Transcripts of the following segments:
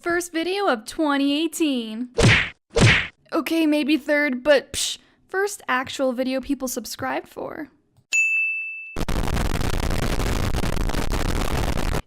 First video of 2018. Okay, maybe third, but first actual video people subscribed for.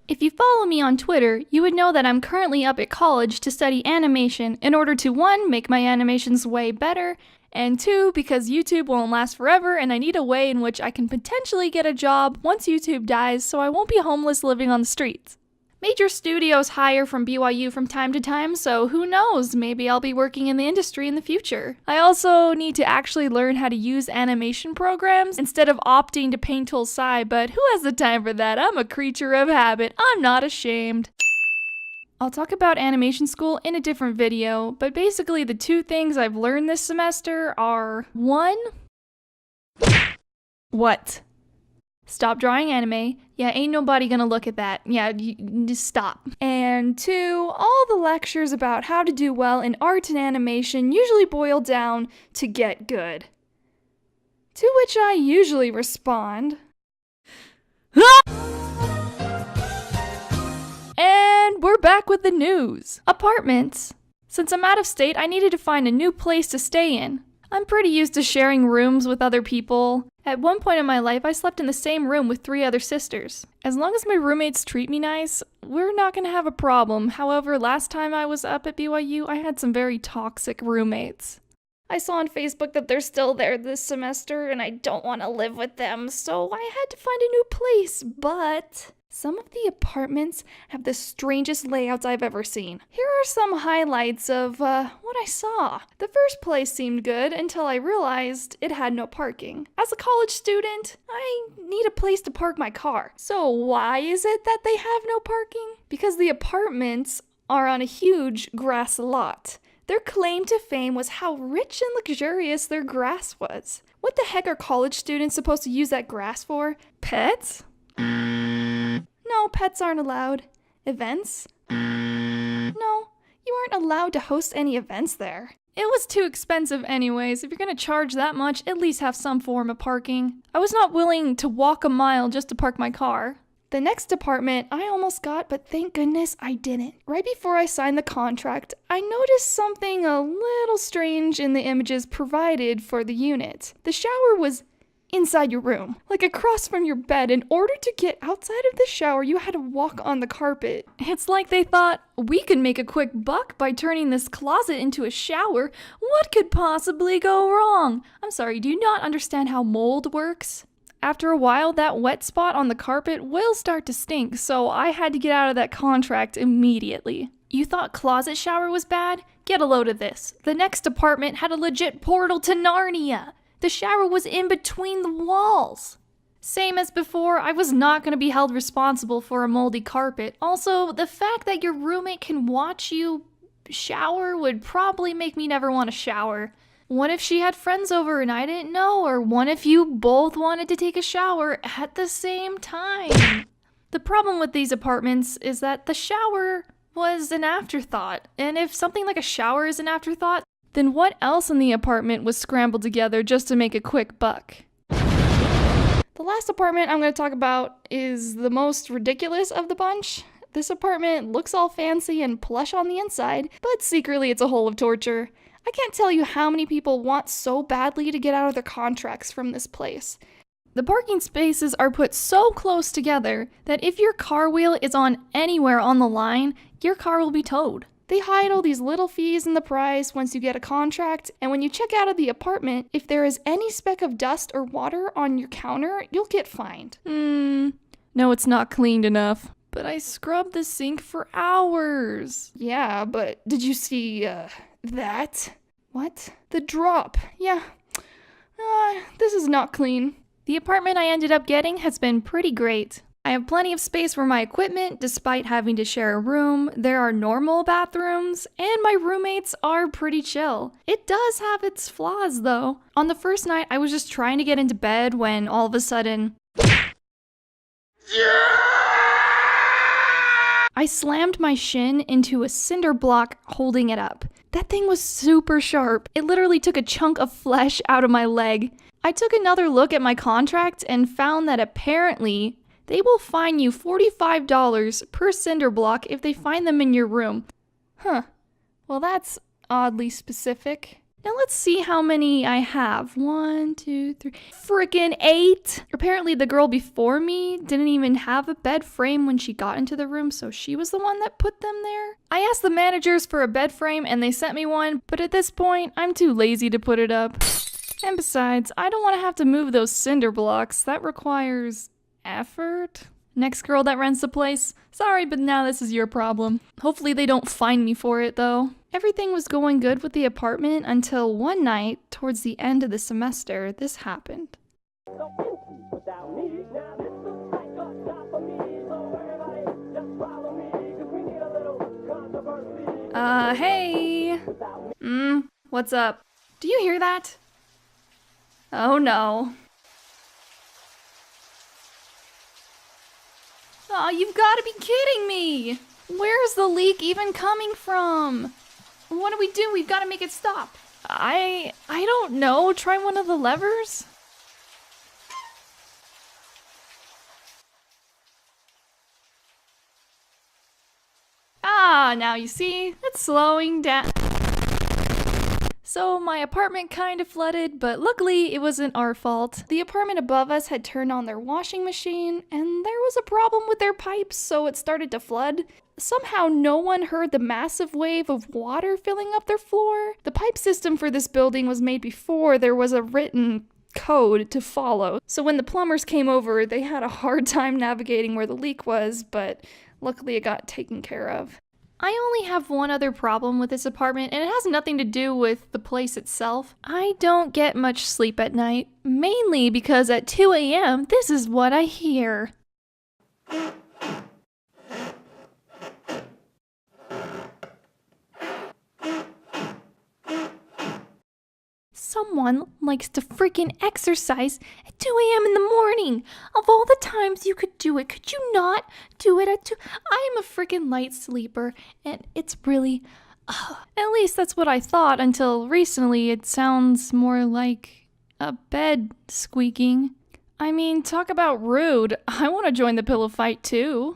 If you follow me on Twitter, you would know that I'm currently up at college to study animation in order to 1, make my animations way better, and 2, because YouTube won't last forever and I need a way in which I can potentially get a job once YouTube dies so I won't be homeless living on the streets. Major studios hire from BYU from time to time, so who knows, maybe I'll be working in the industry in the future. I also need to actually learn how to use animation programs instead of opting to Paint Tool Sci, but who has the time for that? I'm a creature of habit. I'm not ashamed. I'll talk about animation school in a different video, but basically the 2 things I've learned this semester are 1. What? Stop drawing anime. Yeah, ain't nobody gonna look at that. Yeah, just stop. And 2, all the lectures about how to do well in art and animation usually boil down to get good. To which I usually respond, And we're back with the news. Apartments. Since I'm out of state, I needed to find a new place to stay in. I'm pretty used to sharing rooms with other people. At one point in my life, I slept in the same room with 3 other sisters. As long as my roommates treat me nice, we're not gonna have a problem. However, last time I was up at BYU, I had some very toxic roommates. I saw on Facebook that they're still there this semester and I don't want to live with them, so I had to find a new place, but some of the apartments have the strangest layouts I've ever seen. Here are some highlights of what I saw. The first place seemed good until I realized it had no parking. As a college student, I need a place to park my car. So why is it that they have no parking? Because the apartments are on a huge grass lot. Their claim to fame was how rich and luxurious their grass was. What the heck are college students supposed to use that grass for? Pets? No, pets aren't allowed. Events? No, you aren't allowed to host any events there. It was too expensive anyways. If you're gonna charge that much, at least have some form of parking. I was not willing to walk a mile just to park my car. The next apartment I almost got, but thank goodness I didn't. Right before I signed the contract, I noticed something a little strange in the images provided for the unit. The shower was inside your room, like across from your bed. In order to get outside of the shower, you had to walk on the carpet. It's like they thought, we could make a quick buck by turning this closet into a shower. What could possibly go wrong? I'm sorry, do you not understand how mold works? After a while, that wet spot on the carpet will start to stink, so I had to get out of that contract immediately. You thought closet shower was bad? Get a load of this. The next apartment had a legit portal to Narnia. The shower was in between the walls. Same as before, I was not going to be held responsible for a moldy carpet. Also, the fact that your roommate can watch you shower would probably make me never want to shower. What if she had friends over and I didn't know? Or what if you both wanted to take a shower at the same time? The problem with these apartments is that the shower was an afterthought. And if something like a shower is an afterthought, then what else in the apartment was scrambled together just to make a quick buck? The last apartment I'm going to talk about is the most ridiculous of the bunch. This apartment looks all fancy and plush on the inside, but secretly it's a hole of torture. I can't tell you how many people want so badly to get out of their contracts from this place. The parking spaces are put so close together that if your car wheel is on anywhere on the line, your car will be towed. They hide all these little fees in the price once you get a contract, and when you check out of the apartment, if there is any speck of dust or water on your counter, you'll get fined. No, it's not cleaned enough. But I scrubbed the sink for hours. Yeah, but did you see, that? What? The drop. Yeah. This is not clean. The apartment I ended up getting has been pretty great. I have plenty of space for my equipment despite having to share a room. There are normal bathrooms, and my roommates are pretty chill. It does have its flaws though. On the first night, I was just trying to get into bed when all of a sudden, I slammed my shin into a cinder block holding it up. That thing was super sharp. It literally took a chunk of flesh out of my leg. I took another look at my contract and found that apparently they will fine you $45 per cinder block if they find them in your room. Huh. Well, that's oddly specific. Now let's see how many I have. 1, 2, 3. Frickin' 8! Apparently the girl before me didn't even have a bed frame when she got into the room, so she was the one that put them there. I asked the managers for a bed frame and they sent me one, but at this point, I'm too lazy to put it up. And besides, I don't want to have to move those cinder blocks. That requires effort. Next girl that rents the place, sorry, but now this is your problem. Hopefully they don't fine me for it, though. Everything was going good with the apartment until one night, towards the end of the semester, this happened. Hey! What's up? Do you hear that? Oh no. Aw, you've gotta be kidding me! Where's the leak even coming from? What do we do? We've gotta make it stop. I don't know. Try one of the levers? Ah, now you see, it's slowing down. So my apartment kind of flooded, but luckily it wasn't our fault. The apartment above us had turned on their washing machine, and there was a problem with their pipes, so it started to flood. Somehow no one heard the massive wave of water filling up their floor. The pipe system for this building was made before there was a written code to follow. So when the plumbers came over, they had a hard time navigating where the leak was, but luckily it got taken care of. I only have one other problem with this apartment, and it has nothing to do with the place itself. I don't get much sleep at night, mainly because at 2 a.m. this is what I hear. Someone likes to freaking exercise at 2 a.m. in the morning. Of all the times you could do it, could you not do it at 2? I am a freaking light sleeper, and it's really... at least that's what I thought until recently it sounds more like a bed squeaking. I mean, talk about rude. I want to join the pillow fight too.